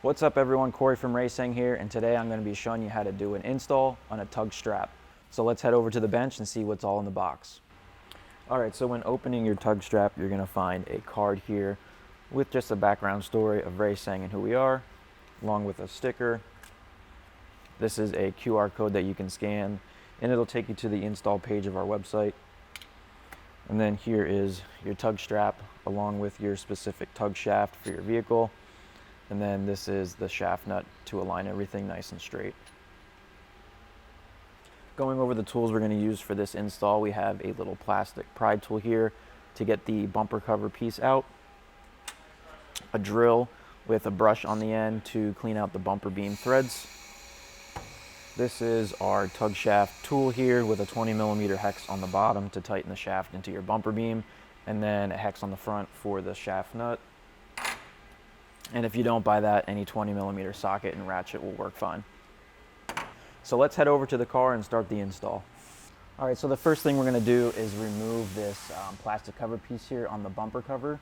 What's up everyone, Corey from Raceseng here, and today I'm going to be showing you how to do an install on a tug strap. So let's head over to the bench and see what's all in the box. Alright, so when opening your tug strap, you're going to find a card here with just a background story of Raceseng and who we are, along with a sticker. This is a QR code that you can scan, and it'll take you to the install page of our website. And then here is your tug strap, along with your specific tug shaft for your vehicle. And then this is the shaft nut to align everything nice and straight. Going over the tools we're going to use for this install, we have a little plastic pry tool here to get the bumper cover piece out, a drill with a brush on the end to clean out the bumper beam threads. This is our tug shaft tool here with a 20mm hex on the bottom to tighten the shaft into your bumper beam, and then a hex on the front for the shaft nut. And if you don't buy that, any 20mm socket and ratchet will work fine. So let's head over to the car and start the install. All right, so the first thing we're gonna do is remove this plastic cover piece here on the bumper cover.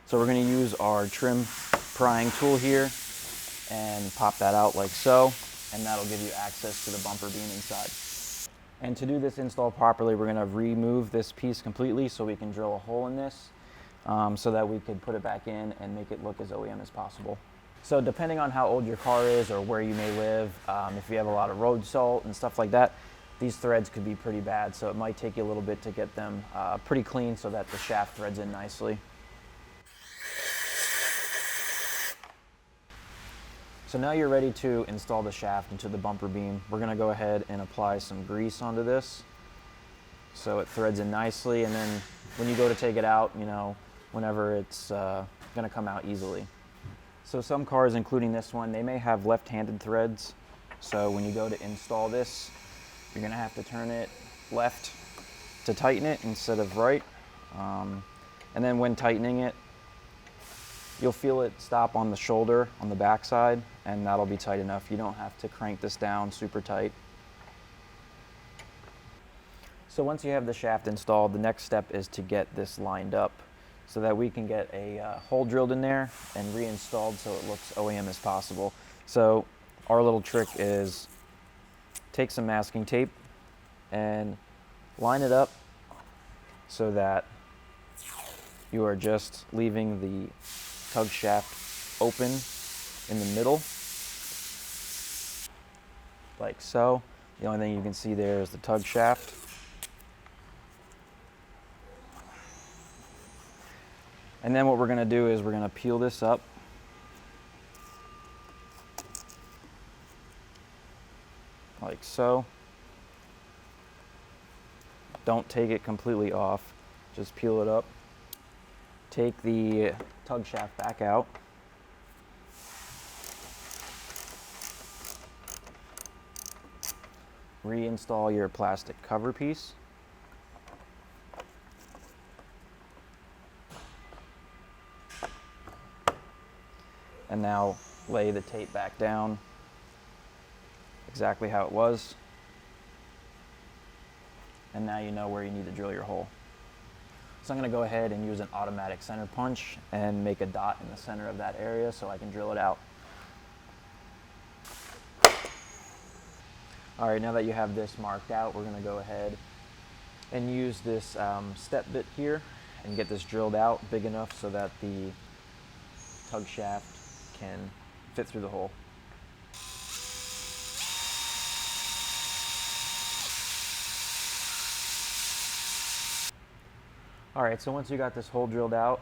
So we're gonna use our trim prying tool here and pop that out like so, and that'll give you access to the bumper beam inside. And to do this install properly, we're gonna remove this piece completely so we can drill a hole in this so that we could put it back in and make it look as OEM as possible. So depending on how old your car is or where you may live, if you have a lot of road salt and stuff like that, these threads could be pretty bad. So it might take you a little bit to get them pretty clean so that the shaft threads in nicely. So now you're ready to install the shaft into the bumper beam. We're gonna go ahead and apply some grease onto this so it threads in nicely, and then when you go to take it out, you know, whenever it's gonna come out easily. So some cars, including this one, they may have left-handed threads. So when you go to install this, you're gonna have to turn it left to tighten it instead of right. And then when tightening it, you'll feel it stop on the shoulder on the back side, and that'll be tight enough. You don't have to crank this down super tight. So once you have the shaft installed, the next step is to get this lined up so that we can get a hole drilled in there and reinstalled so it looks OEM as possible. So our little trick is take some masking tape and line it up so that you are just leaving the tug shaft open in the middle, like so. The only thing you can see there is the tug shaft. And then what we're gonna do is we're gonna peel this up. Like so. Don't take it completely off, just peel it up. Take the tug shaft back out. Reinstall your plastic cover piece. And now lay the tape back down exactly how it was. And now you know where you need to drill your hole. So I'm going to go ahead and use an automatic center punch and make a dot in the center of that area so I can drill it out. All right, now that you have this marked out, we're going to go ahead and use this step bit here and get this drilled out big enough so that the tug shaft can fit through the hole. All right, so once you got this hole drilled out,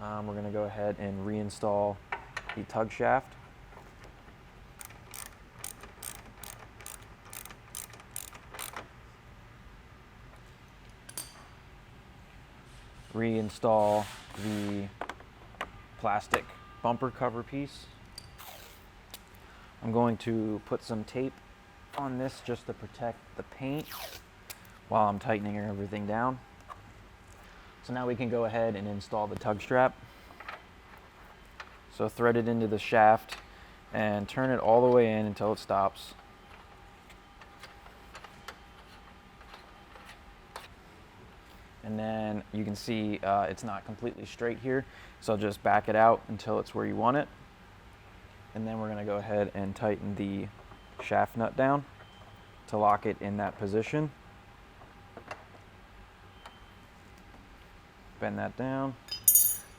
we're gonna go ahead and reinstall the tug shaft. Reinstall the plastic bumper cover piece. I'm going to put some tape on this just to protect the paint while I'm tightening everything down. So now we can go ahead and install the tug strap. So thread it into the shaft and turn it all the way in until it stops. And then you can see it's not completely straight here, so just back it out until it's where you want it. And then we're going to go ahead and tighten the shaft nut down to lock it in that position. Bend that down.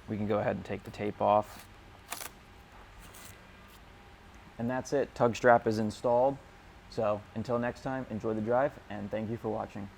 We can go ahead and take the tape off. And that's it. Tug strap is installed. So until next time, enjoy the drive, and thank you for watching.